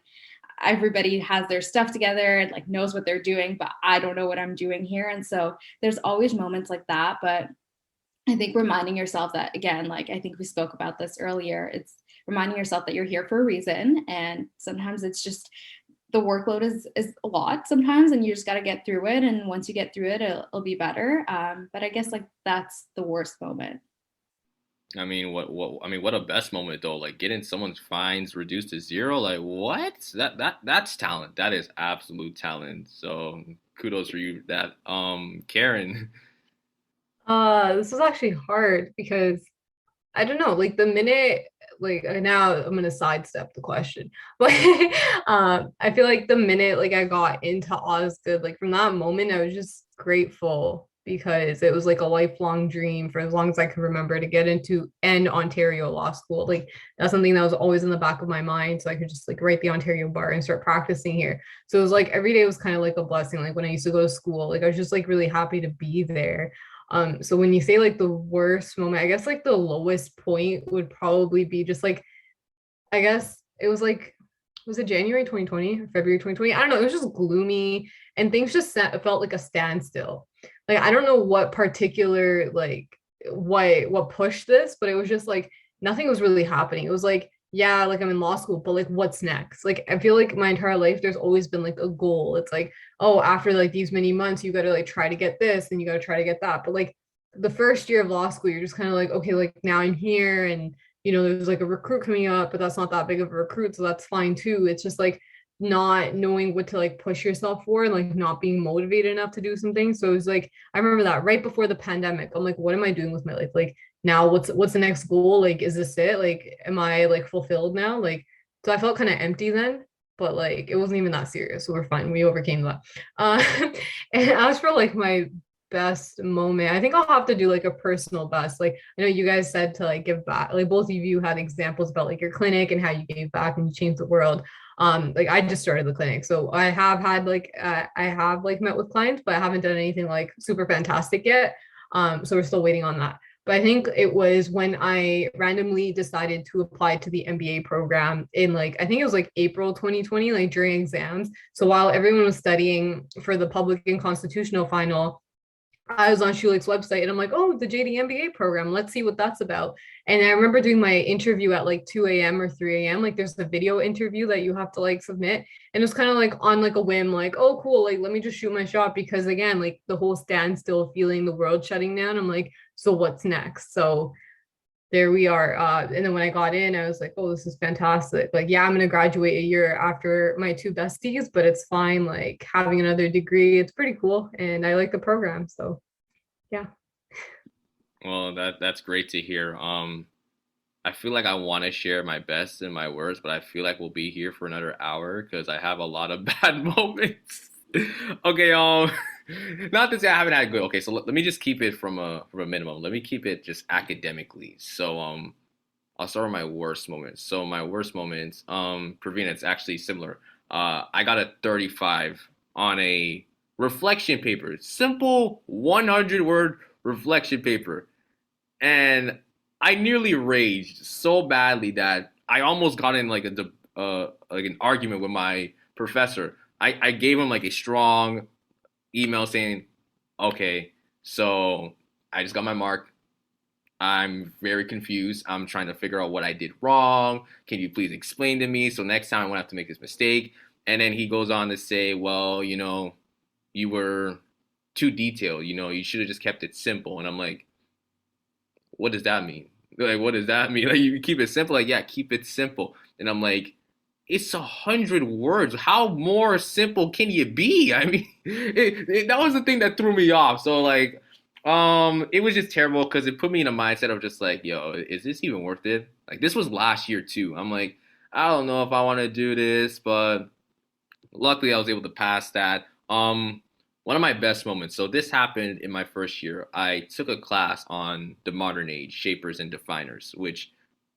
everybody has their stuff together and like knows what they're doing, but I don't know what I'm doing here. And so there's always moments like that. But I think reminding yourself that, again, like I think we spoke about this earlier, it's reminding yourself that you're here for a reason. And sometimes it's just, the workload is a lot sometimes, and you just got to get through it. And once you get through it, it'll be better. But I guess like that's the worst moment. I mean, what a best moment though, like getting someone's fines reduced to zero. Like what? That's talent. That is absolute talent. So kudos for you for that. Karen. This was actually hard because I don't know, like the minute, like now I'm gonna sidestep the question, but I feel like the minute like I got into Osgoode, like from that moment, I was just grateful because it was like a lifelong dream for as long as I can remember to get into an Ontario law school. Like that's something that was always in the back of my mind, so I could just like write the Ontario bar and start practicing here. So it was like every day was kind of like a blessing. Like when I used to go to school, like I was just like really happy to be there. So when you say like the worst moment, I guess like the lowest point would probably be just like, I guess it was like, was it January 2020 or February 2020? I don't know. It was just gloomy and things just felt like a standstill. like I don't know what particular like what pushed this, but it was just like nothing was really happening. It was like, yeah, like I'm in law school, but like what's next? Like I feel like my entire life there's always been like a goal. It's like, oh, after like these many months, you gotta like try to get this and you gotta try to get that. But like the first year of law school, you're just kind of like, okay, like now I'm here and there's like a recruit coming up, but that's not that big of a recruit, so that's fine too. It's just like not knowing what to like push yourself for and like not being motivated enough to do something. So it was like I remember that right before the pandemic. I'm like, what am I doing with my life? Like now what's the next goal? Like, is this it? Like, am I like fulfilled now? Like, so I felt kind of empty then, but like it wasn't even that serious. So we're fine. We overcame that. Uh and as for like my best moment, I think I'll have to do like a personal best. Like I know you guys said to like give back. Like both of you had examples about like your clinic and how you gave back and you changed the world. Like I just started the clinic, so I have had like I have like met with clients, but I haven't done anything like super fantastic yet. So we're still waiting on that. But I think it was when I randomly decided to apply to the MBA program in like I think it was like April 2020, like during exams. So while everyone was studying for the public and constitutional final, I was on Schulich's website and I'm like, oh, the JD MBA program. Let's see what that's about. And I remember doing my interview at like 2 a.m. or 3 a.m. Like there's a video interview that you have to like submit. And it was kind of like on like a whim, like, oh, cool. Like, let me just shoot my shot because again, like the whole standstill feeling, the world shutting down. I'm like, so what's next? So there we are. And then when I got in, I was like, oh, this is fantastic. Like, yeah, I'm going to graduate a year after my two besties, but it's fine. Like having another degree, it's pretty cool. And I like the program. So yeah. Well, that's great to hear. I feel like I want to share my best and my worst, but I feel like we'll be here for another hour because I have a lot of bad moments. Okay, not to say I haven't had good. Okay, so let me just keep it from a minimum. Let me keep it just academically. So I'll start with my worst moments. So my worst moments, Piraveena, it's actually similar. I got a 35 on a reflection paper, simple 100-word reflection paper, and I nearly raged so badly that I almost got in like like an argument with my professor. I gave him like a strong email saying, okay, so I just got my mark. I'm very confused. I'm trying to figure out what I did wrong. Can you please explain to me so next time I won't have to make this mistake? And then he goes on to say, well, you were too detailed. You should have just kept it simple. And I'm like, what does that mean? Like, what does that mean? Like, you keep it simple? Like, yeah, keep it simple. And I'm like, it's 100 words. How more simple can you be? I mean, that was the thing that threw me off. So like, it was just terrible because it put me in a mindset of just like, yo, is this even worth it? Like, this was last year too. I'm like, I don't know if I want to do this, but luckily I was able to pass that. One of my best moments. So this happened in my first year. I took a class on the modern age, shapers and definers, which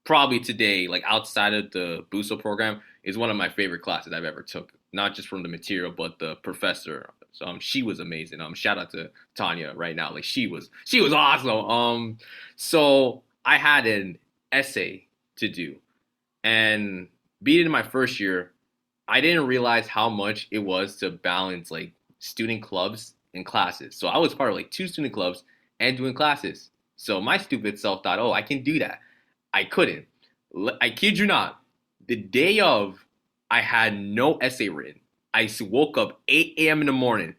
probably today, like outside of the Buso program, is one of my favorite classes I've ever took. Not just from the material, but the professor. So she was amazing. Shout out to Tanya right now. Like she was awesome. So I had an essay to do, and being in my first year, I didn't realize how much it was to balance like student clubs and classes. So I was part of like two student clubs and doing classes. So my stupid self thought, oh, I can do that. I couldn't. I kid you not. The day of, I had no essay written. I woke up 8 a.m. in the morning.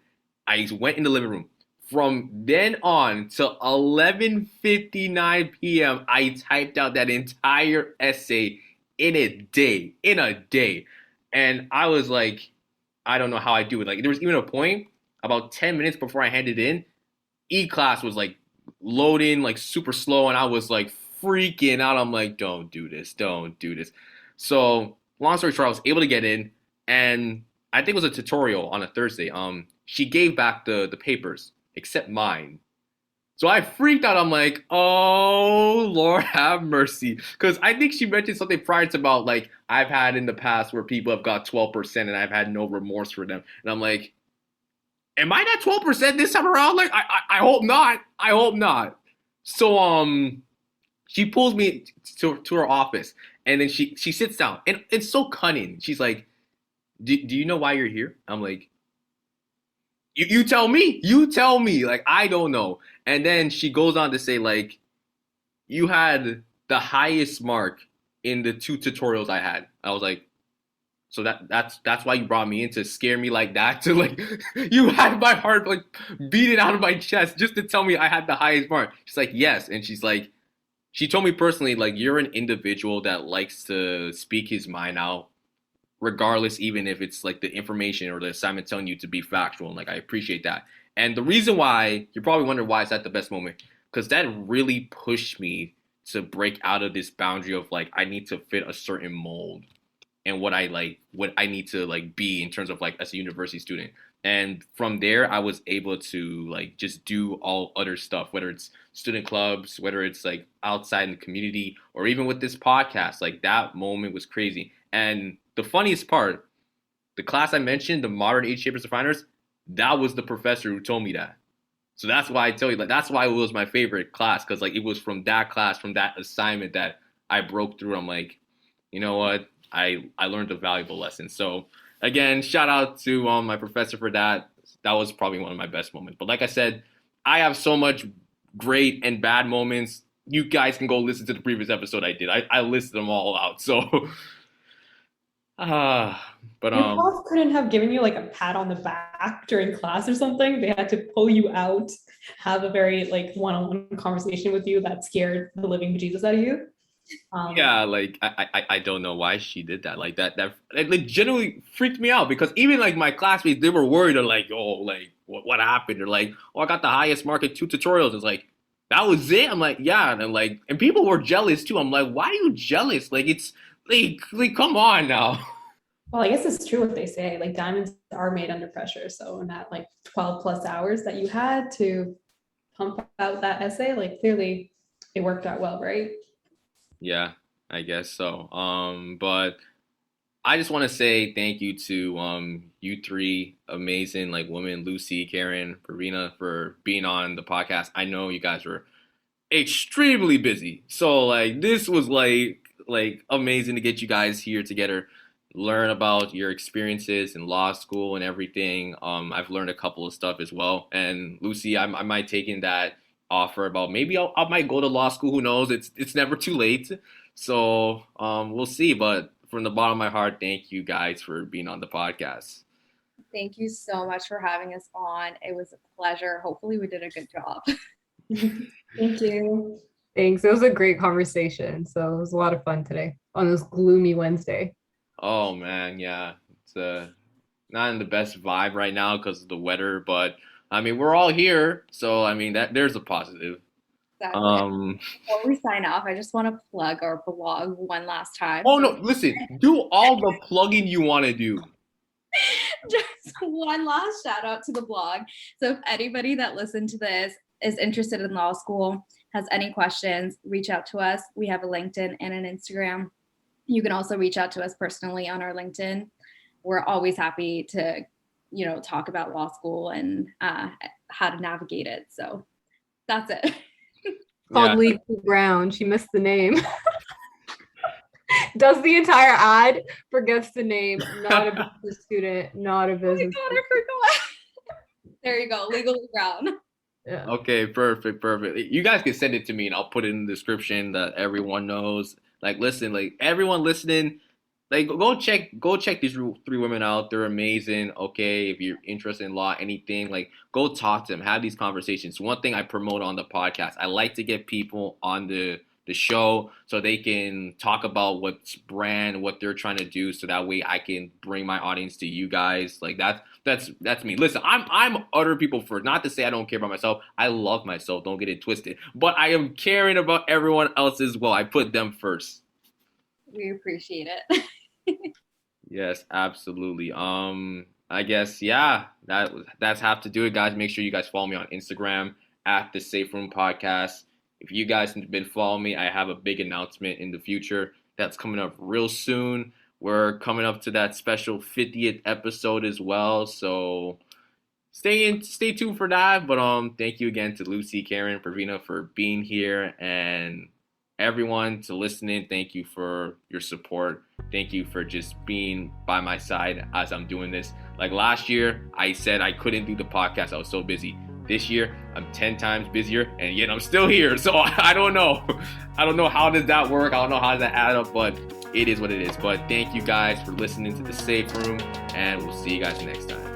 I went in the living room. From then on till 11:59 p.m., I typed out that entire essay in a day. In a day. And I was like, I don't know how I do it. Like, there was even a point about 10 minutes before I handed in, E-class was like loading like super slow, and I was like freaking out. I'm like, don't do this, don't do this. So long story short, I was able to get in, and I think it was a tutorial on a Thursday. She gave back the papers except mine. So I freaked out. I'm like, oh, Lord have mercy. Because I think she mentioned something prior to about like I've had in the past where people have got 12% and I've had no remorse for them. And I'm like, am I that 12% this time around? Like, I hope not. I hope not. So she pulls me to her office, and then she sits down, and it's so cunning. She's like, do you know why you're here? I'm like, You tell me. You tell me. Like, I don't know. And then she goes on to say, like, you had the highest mark in the 2 tutorials I had. I was like, so that's why you brought me in, to scare me like that, to like you had my heart like beating out of my chest just to tell me I had the highest mark. She's like, yes. And she's like, she told me personally, like, you're an individual that likes to speak his mind out, regardless, even if it's like the information or the assignment telling you to be factual. And like, I appreciate that. And the reason why, you're probably wondering why is that the best moment, because that really pushed me to break out of this boundary of like, I need to fit a certain mold and what I need to like be in terms of like as a university student. And from there, I was able to like just do all other stuff, whether it's student clubs, whether it's like outside in the community, or even with this podcast. Like, that moment was crazy. And the funniest part, the class I mentioned, the modern age shapers definers, that was the professor who told me that. So that's why I tell you, like, that's why it was my favorite class, because like it was from that class, from that assignment, that I broke through. I'm like, you know what? I learned a valuable lesson. So again, shout out to my professor for that. That was probably one of my best moments. But like I said, I have so much great and bad moments. You guys can go listen to the previous episode I did. I listed them all out. So, but Your prof couldn't have given you like a pat on the back during class or something. They had to pull you out, have a very like one-on-one conversation with you that scared the living bejesus out of you. Yeah, like I don't know why she did that. Like that it like genuinely freaked me out, because even like my classmates, they were worried. They're like, oh, like what happened? They're like, oh, I got the highest mark in 2 tutorials. It's like, that was it. I'm like, yeah, and like, and people were jealous too. I'm like, why are you jealous? Like, it's like come on now. Well, I guess it's true what they say. Like diamonds are made under pressure. So in that like 12 plus hours that you had to pump out that essay, like clearly it worked out well, right? Yeah, I guess so. But I just want to say thank you to you three amazing like women, Lucy, Karen, Piraveena, for being on the podcast. I know you guys were extremely busy, so like this was like amazing to get you guys here together, learn about your experiences in law school and everything. I've learned a couple of stuff as well. And Lucy, I might take in that offer about maybe I might go to law school. Who knows? It's never too late. So we'll see. But from the bottom of my heart, thank you guys for being on the podcast. Thank you so much for having us on. It was a pleasure. Hopefully we did a good job. Thank you. Thanks. It was a great conversation. So it was a lot of fun today on this gloomy Wednesday. Oh man, yeah, it's not in the best vibe right now because of the weather, but I mean we're all here, so I mean that there's a positive. Exactly. Um, Before we sign off, I just want to plug our blog one last time. oh no, listen, do all the plugging you want to do. Just one last shout out to the blog. So if anybody that listened to this is interested in law school, has any questions, reach out to us. We have a LinkedIn and an Instagram. You can also reach out to us personally on our LinkedIn. We're always happy to, talk about law school and how to navigate it. So that's it. Called Legal Ground. She missed the name. Does the entire ad, forgets the name. Not a business student, not a business. Oh my God, I forgot. There you go, Legally Ground. Yeah. Okay, perfect. You guys can send it to me and I'll put it in the description that everyone knows. Like, listen, like everyone listening, like go check these three women out. They're amazing. Okay, if you're interested in law, anything, like go talk to them, have these conversations. One thing I promote on the podcast, I like to get people on the show so they can talk about what's brand, what they're trying to do, so that way I can bring my audience to you guys. Like that's me. Listen, I'm other people first. Not to say I don't care about myself. I love myself. Don't get it twisted. But I am caring about everyone else as well. I put them first. We appreciate it. Yes, absolutely. I guess that's have to do it, guys. Make sure you guys follow me on Instagram at the Safe Room Podcast. If you guys have been following me, I have a big announcement in the future that's coming up real soon. We're coming up to that special 50th episode as well, so stay tuned for that. But thank you again to Lucy, Karen, Piraveena for being here, and everyone to listening. Thank you for your support. Thank you for just being by my side as I'm doing this. Like last year, I said I couldn't do the podcast. I was so busy. This year, I'm 10 times busier, and yet I'm still here. So I don't know. I don't know how does that work. I don't know how does that add up, but it is what it is. But thank you guys for listening to The Safe Room, and we'll see you guys next time.